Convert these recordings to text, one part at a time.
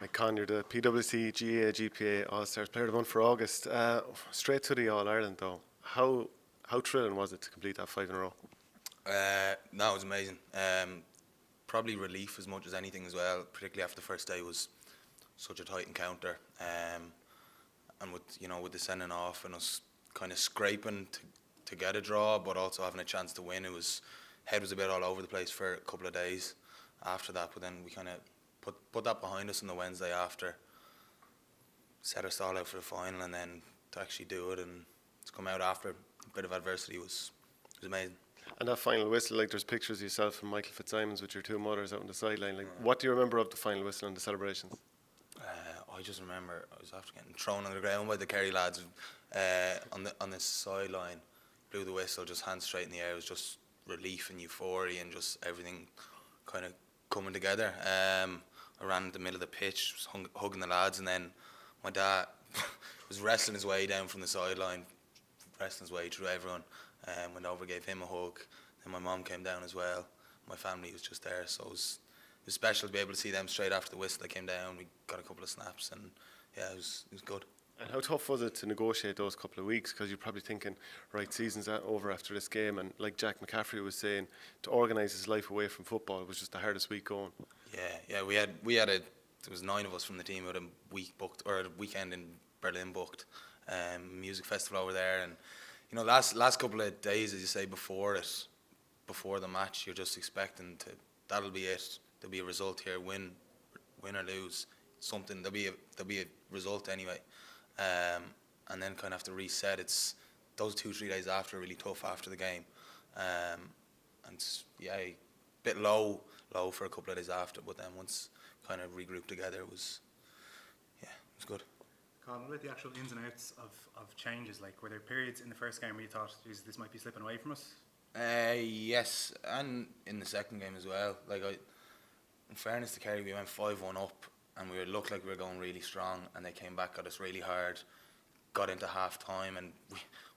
Mike Con, you're the PwC GAA GPA All-Stars Player of the Month for August. Straight to the All-Ireland though. How thrilling was it to complete that 5 in a row? No, it was amazing. Probably relief as much as anything as well, particularly after the first day was such a tight encounter. And with the sending off and us kind of scraping to get a draw, but also having a chance to win, head was a bit all over the place for a couple of days after that. But then we kind of put that behind us on the Wednesday after, set our stall out for the final, and then to actually do it and to come out after a bit of adversity was amazing. And that final whistle, like there's pictures of yourself and Michael Fitzsimons with your two mothers out on the sideline. Like, what do you remember of the final whistle and the celebrations? I just remember I was after getting thrown on the ground by the Kerry lads on the sideline. Blew the whistle, just hands straight in the air. It was just relief and euphoria and just everything kind of coming together. I ran in the middle of the pitch, was hugging the lads, and then my dad was wrestling his way down from the sideline, wrestling his way through everyone. Went over, gave him a hug. Then my mum came down as well. My family was just there, so it was special to be able to see them straight after the whistle. They came down, we got a couple of snaps, and yeah, it was good. And how tough was it to negotiate those couple of weeks? Because you're probably thinking, right, season's over after this game, and like Jack McCaffrey was saying, to organise his life away from football was just the hardest week going. Yeah, there was 9 of us from the team with a week booked, or a weekend in Berlin booked, music festival over there, and last couple of days, as you say, before the match, you're just expecting that'll be it. There'll be a result here, win or lose, something. There'll be a result anyway, and then kind of have to reset. It's those 2-3 days after really tough after the game, and a bit low for a couple of days after. But then once kind of regrouped together, it was good. Colin, what about the actual ins and outs of changes? Like, were there periods in the first game where you thought, geez, this might be slipping away from us? Yes, and in the second game as well. Like, in fairness to Kerry, we went 5-1 up, and we looked like we were going really strong, and they came back at us really hard, got into half time, and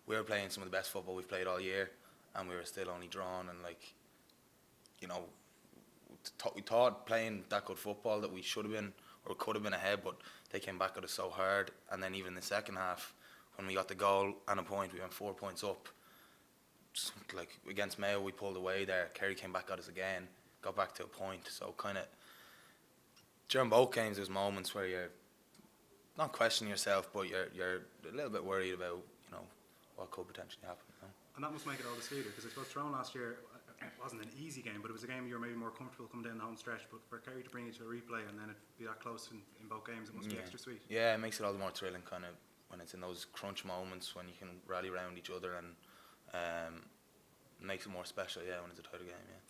we were playing some of the best football we've played all year, and we were still only drawn, and we thought playing that good football that we should have been or could have been ahead, but they came back at us so hard. And then even in the second half, when we got the goal and a point, we went 4 points up. Just like against Mayo, we pulled away there. Kerry came back at us again, got back to a point. So kind of during both games, there's moments where you're not questioning yourself, but you're a little bit worried about what could potentially happen. And that must make it all the sweeter, because I suppose Tyrone last year, it wasn't an easy game, but it was a game you were maybe more comfortable coming down the home stretch. But for Kerry to bring you to a replay and then it be that close in both games, it must be extra sweet. Yeah, it makes it all the more thrilling, kind of when it's in those crunch moments when you can rally around each other, and makes it more special. Yeah, when it's a tighter game. Yeah.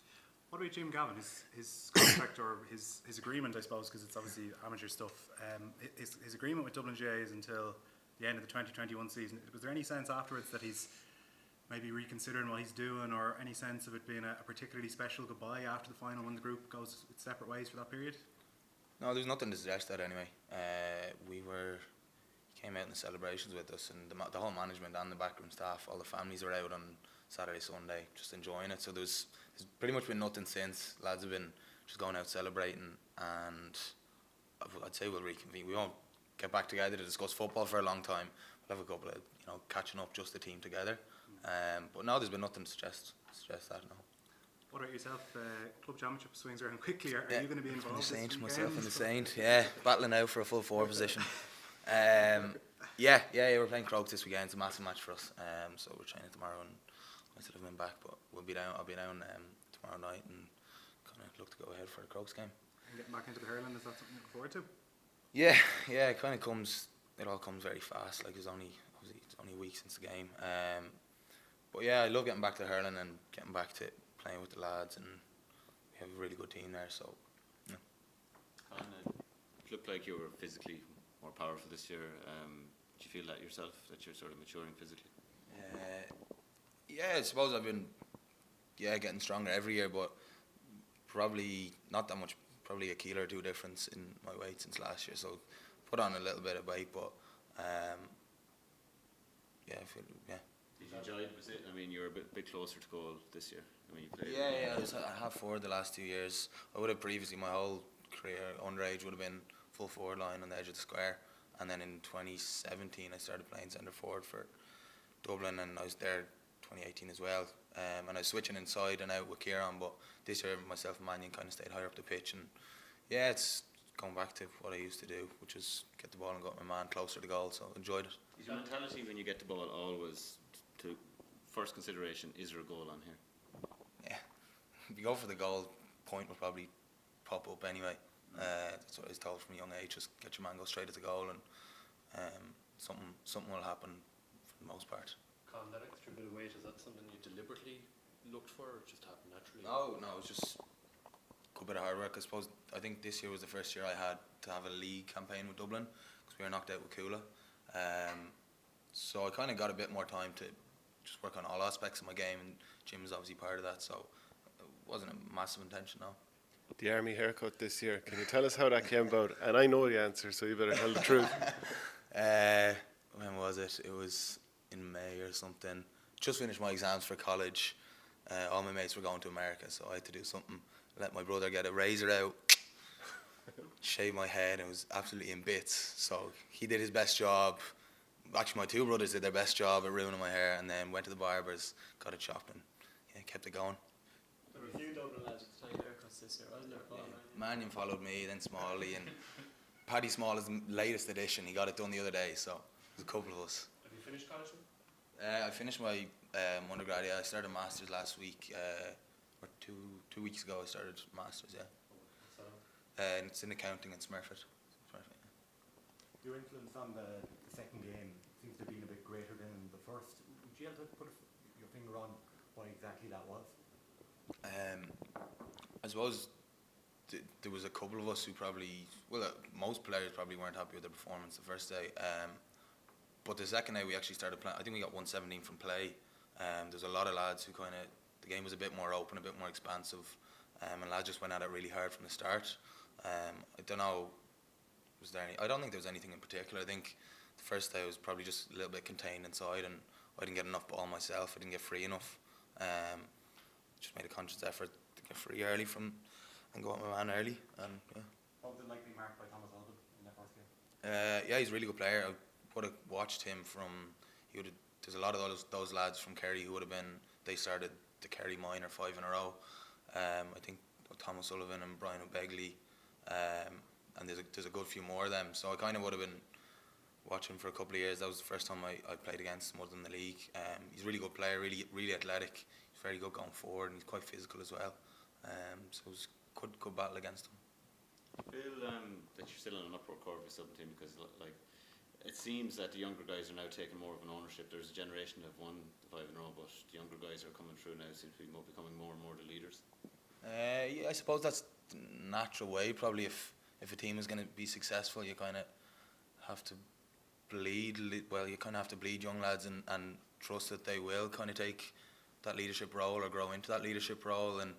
What about Jim Gavin? His contract or his agreement, I suppose, because it's obviously amateur stuff. His agreement with Dublin GAA is until the end of the 2021 season. Was there any sense afterwards that he's maybe reconsidering what he's doing, or any sense of it being a particularly special goodbye after the final when the group goes its separate ways for that period? No, there's nothing to suggest that anyway. He came out in the celebrations with us, and the whole management and the backroom staff, all the families were out on Saturday, Sunday, just enjoying it. So there's pretty much been nothing since. Lads have been just going out celebrating, and I'd say we'll reconvene. We won't get back together to discuss football for a long time. We'll have a couple of catching up, just the team together. But no, there's been nothing to suggest that. No. What about yourself? Club championship swings around quickly. Are you going to be involved? Myself and the Saint. Yeah, battling out for a full forward position. We're playing Crokes this weekend. It's a massive match for us. So we're training tomorrow, and I still haven't been back, but I'll be down tomorrow night and kind of look to go ahead for the Crokes game. And getting back into the hurling, is that something you look forward to? Yeah, it kind of comes. It all comes very fast. Like it's only a week since the game. But yeah, I love getting back to hurling and getting back to playing with the lads, and we have a really good team there. So, yeah. It looked like you were physically more powerful this year. Do you feel that yourself, that you're sort of maturing physically? I suppose I've been getting stronger every year, but probably not that much. Probably a kilo or two difference in my weight since last year. So put on a little bit of weight, but I feel. Did you enjoy it? Was it? I mean, you were a bit closer to goal this year. I mean, you played. I was at half forward the last 2 years. I would have previously, my whole career underage would have been full forward line on the edge of the square. And then in 2017 I started playing centre forward for Dublin, and I was there 2018 as well. And I was switching inside and out with Kieran, but this year myself and Mannion kind of stayed higher up the pitch. And yeah, it's going back to what I used to do, which is get the ball and got my man closer to goal, so enjoyed it. Is your mentality when you get the ball always to first consideration, is there a goal on here? Yeah, if you go for the goal, point will probably pop up anyway. That's what I was told from a young age, just get your man, go straight at the goal, and something will happen for the most part. Colin, that extra bit of weight, is that something you deliberately looked for, or it just happened naturally? No, it was just a good bit of hard work. I think this year was the first year I had to have a league campaign with Dublin, because we were knocked out with Cuala. So I kind of got a bit more time to just work on all aspects of my game, and Jim was obviously part of that, so it wasn't a massive intention, no. The army haircut this year. Can you tell us how that came about? And I know the answer, so you better tell the truth. When was it? It was in May or something. Just finished my exams for college. All my mates were going to America, so I had to do something. Let my brother get a razor out, shave my head, and it was absolutely in bits. So he did his best job. Actually, my two brothers did their best job at ruining my hair, and then went to the barbers, got it chopped, and yeah, kept it going. There were a few Dublin lads with tiny haircuts this year, wasn't there? Mannion followed me, then Smalley, and Paddy Small is the latest edition. He got it done the other day, so there's a couple of us. Have you finished college? I finished my undergrad. Yeah, I started masters last week, or two weeks ago. I started masters. Yeah, and it's in accounting in Smurfit. Your influence on the second game seems to have been a bit greater than the first. Would you be able to put your finger on what exactly that was? I suppose there was a couple of us who probably, most players probably weren't happy with the performance the first day. But the second day we actually started playing, I think we got 117 from play. There's a lot of lads who the game was a bit more open, a bit more expansive, and lads just went at it really hard from the start. I don't know, I don't think there was anything in particular. I think the first day was probably just a little bit contained inside, and I didn't get enough ball myself. I didn't get free enough. Just made a conscious effort to get free early and go at my man early. And yeah. What was it like being marked by Thomas Alden in that first game? Yeah, he's a really good player. I would have watched him from. There's a lot of those lads from Kerry who would have been. They started the Kerry minor 5 in a row. I think Thomas Sullivan and Brian O'Begley, and there's a good few more of them. So I kind of would have been watching for a couple of years. That was the first time I played against him other than the league. He's a really good player, really athletic. He's very good going forward, and he's quite physical as well. So it was a good battle against him. I feel that you're still on an upward curve with Stapleton, because it seems that the younger guys are now taking more of an ownership. There's a generation that have won the 5 in a row, but the younger guys are coming through now, seem to be becoming more and more the leaders. Yeah, I suppose that's the natural way. Probably if a team is going to be successful, you kind of have to bleed. Well, you kind of have to bleed young lads and trust that they will kind of take that leadership role or grow into that leadership role. And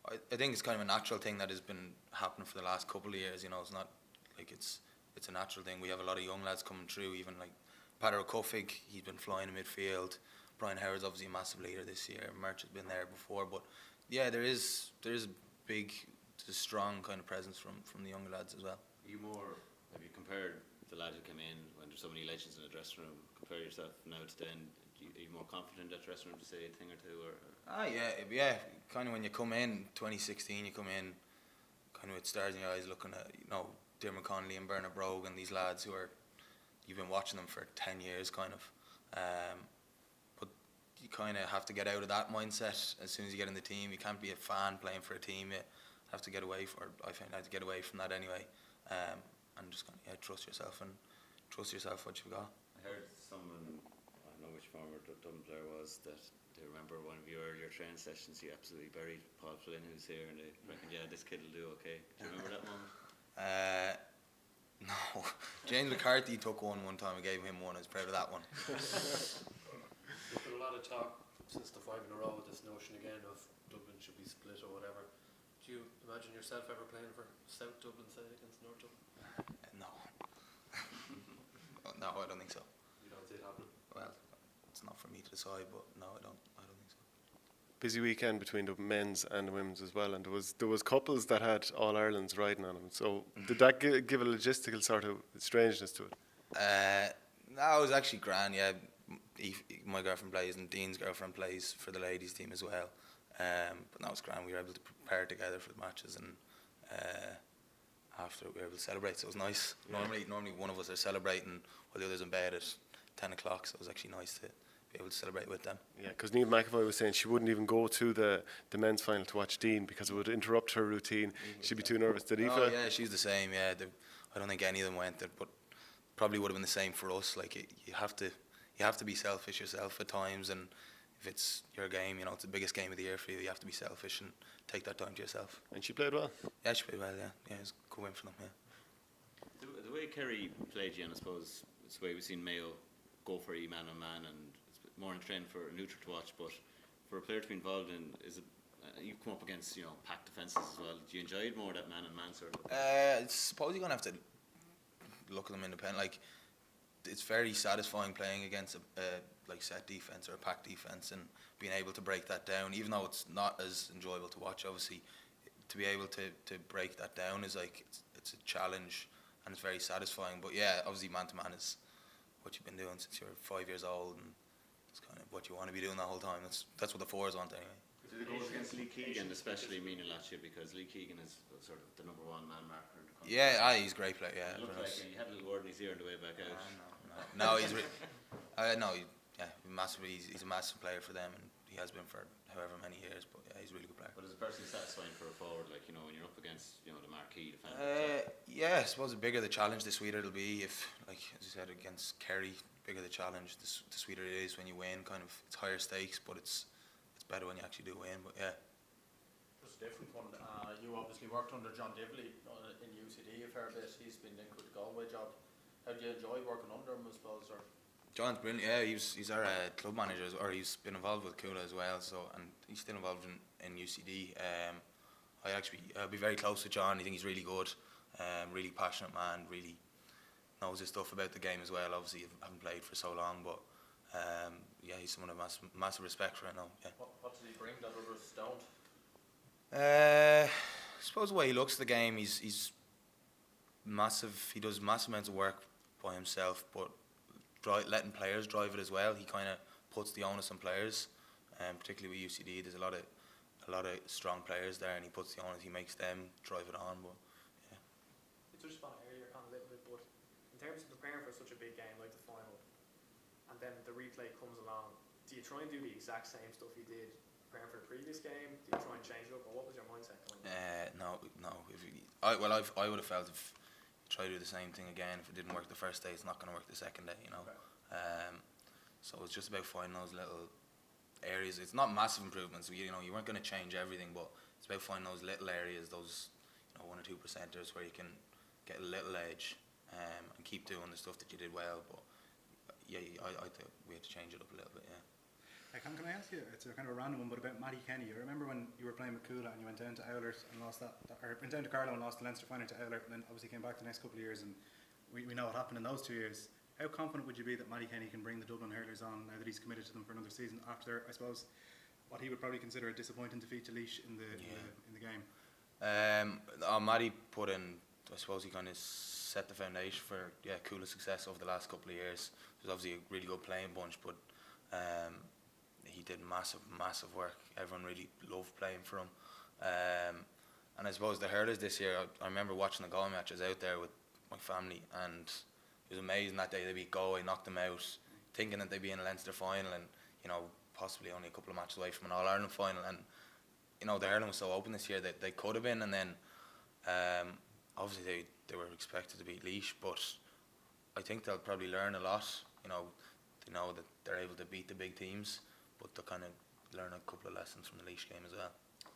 I think it's kind of a natural thing that has been happening for the last couple of years. You know, it's not like it's a natural thing. We have a lot of young lads coming through, even like Padder O'Cuffig, he's been flying in midfield. Brian Howard's obviously a massive leader this year. Merch has been there before, but yeah, there's a strong kind of presence from the younger lads as well. Have you compared the lad who came in when there's so many legends in the dressing room, compare yourself now to then? Are you more confident in that dressing room to say a thing or two? Yeah. Kind of when you come in 2016, you come in kind of with stars in your eyes, looking at Dermot Connolly and Bernard Brogue and these lads you've been watching them for 10 years, kind of. But you kind of have to get out of that mindset as soon as you get in the team. You can't be a fan playing for a team. You have to get away I find I had to get away from that anyway, and just kind of trust yourself what you've got. I heard someone, I don't know which former Dublin player was, that they remember one of your earlier training sessions. You absolutely buried Paul Flynn, who's here, and they reckoned, this kid will do okay. Do you remember that moment? No. James McCarthy took one time. I gave him one. I was proud of that one. There's been a lot of talk since the 5 in a row, this notion again of Dublin should be split or whatever. Do you imagine yourself ever playing for South Dublin, say, against North Dublin? No. No, I don't think so. You don't see it happening? Well, it's not for me to decide, but no, I don't think so. busy weekend between the men's and the women's as well, and there was couples that had All Irelands riding on them. So did that give a logistical sort of strangeness to it? No, it was actually grand. Yeah, my girlfriend plays and Dean's girlfriend plays for the ladies team as well. But that was grand. We were able to prepare together for the matches, and after we were able to celebrate, so it was nice. Yeah. Normally one of us are celebrating while the other's in bed at 10 o'clock, so it was actually nice to be able to celebrate with them. Yeah, because Niamh McAvoy was saying she wouldn't even go to the men's final to watch Dean because it would interrupt her routine. She'd be too nervous. Did Aoife? Oh yeah, she's the same. Yeah, I don't think any of them went there, but probably would have been the same for us. Like you have to be selfish yourself at times, and if it's your game, you know, it's the biggest game of the year for you. You have to be selfish and take that time to yourself. And she played well. Yeah, she played well. Yeah, it was a good win for them. Yeah. The way Kerry played you, and I suppose it's the way we've seen Mayo go for man on man, and it's more in trend for a neutral to watch. But for a player to be involved in, is it you've come up against packed defences as well? Do you enjoy it more, that man on man sort of? I suppose you're gonna have to look at them independent. Like, it's very satisfying playing against a like set defense or a packed defense and being able to break that down, even though it's not as enjoyable to watch. Obviously, to be able to break that down is like it's a challenge and it's very satisfying. But yeah, obviously man to man is what you've been doing since you're 5 years old, and it's kind of what you want to be doing the whole time. That's what the fours want anyway. Did it go against Lee Keegan especially mean a lot to you, because Lee Keegan is sort of the number one man marker in the country? Yeah, he's a great player. Yeah, it looked like he had a little word in his ear on the way back out. No, he's massive. He's a massive player for them, and he has been for however many years. But yeah, he's a really good player. But is it personally satisfying for a forward, like when you're up against the marquee defender? Yeah, I suppose the bigger the challenge, the sweeter it'll be. If, like as you said, against Kerry, bigger the challenge, the sweeter it is when you win. Kind of, it's higher stakes, but it's better when you actually do win. But yeah. Just a different one. You obviously worked under John Divley in UCD a fair bit. He's been linked with the Galway job. How do you enjoy working under him, I suppose? Or John's brilliant. Yeah, he's our club manager, or he's been involved with Cuala as well. So, and he's still involved in UCD. I'll be very close to John. I think he's really good, really passionate man. Really knows his stuff about the game as well. Obviously, haven't played for so long, but yeah, he's someone of massive respect for right now. Yeah. What does he bring that others don't? I suppose the way he looks at the game, he's massive. He does massive amounts of work by himself, but letting players drive it as well. He kind of puts the onus on players, particularly with UCD. There's a lot of strong players there, and he puts the onus. He makes them drive it on. But yeah. You touched upon it earlier on a little bit, but in terms of preparing for such a big game like the final, and then the replay comes along, do you try and do the exact same stuff you did preparing for the previous game? Do you try and change it up, or what was your mindset going on? No. I would have felt if you try to do the same thing again, if it didn't work the first day, it's not going to work the second day. Okay. So it's just about finding those little areas. It's not massive improvements. You weren't going to change everything, but it's about finding those little areas, those 1 or 2 percenters where you can get a little edge and keep doing the stuff that you did well. But yeah, I think we had to change it up a little bit. Yeah. Can I ask you, it's a kind of a random one, but about Matty Kenny. I remember when you were playing with Cuala and you went down to Eilert and lost or went down to Carlow and lost the Leinster final to Eilert, and then obviously came back the next couple of years, and we know what happened in those 2 years. How confident would you be that Matty Kenny can bring the Dublin hurlers on now that he's committed to them for another season after, I suppose, what he would probably consider a disappointing defeat to Laois in the game? Matty put in, I suppose he kind of set the foundation for Cuala's success over the last couple of years. There's obviously a really good playing bunch, but he did massive work. Everyone really loved playing for him. And I suppose the hurlers this year, I remember watching the Galway matches out there with my family, and it was amazing that day they beat Galway, knocked them out, thinking that they'd be in a Leinster final and possibly only a couple of matches away from an All-Ireland final. And the hurling was so open this year that they could have been, and then obviously they were expected to beat Laois, but I think they'll probably learn a lot. They know that they're able to beat the big teams, but they'll kind of learn a couple of lessons from the Laois game as well.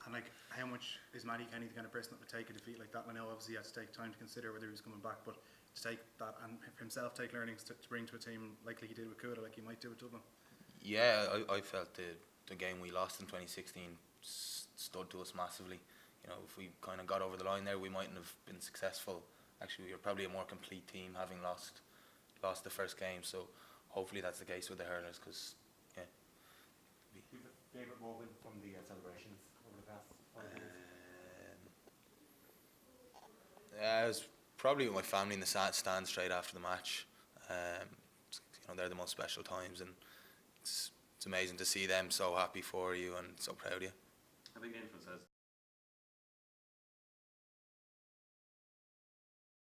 And how much is Matty Kenny the kind of person that would take a defeat like that? I know obviously he had to take time to consider whether he was coming back, but to take that and for himself take learnings to bring to a team like he did with Cuala, like he might do with Dublin. Yeah, I felt the game we lost in 2016 stood to us massively. If we kind of got over the line there, we mightn't have been successful. Actually, we were probably a more complete team having lost the first game. So hopefully that's the case with the hurlers, because favourite moment from the celebrations over the past 5 years? Yeah, it was probably with my family in the stand straight after the match. You know, they're the most special times, and it's amazing to see them so happy for you and so proud of you. How big influence has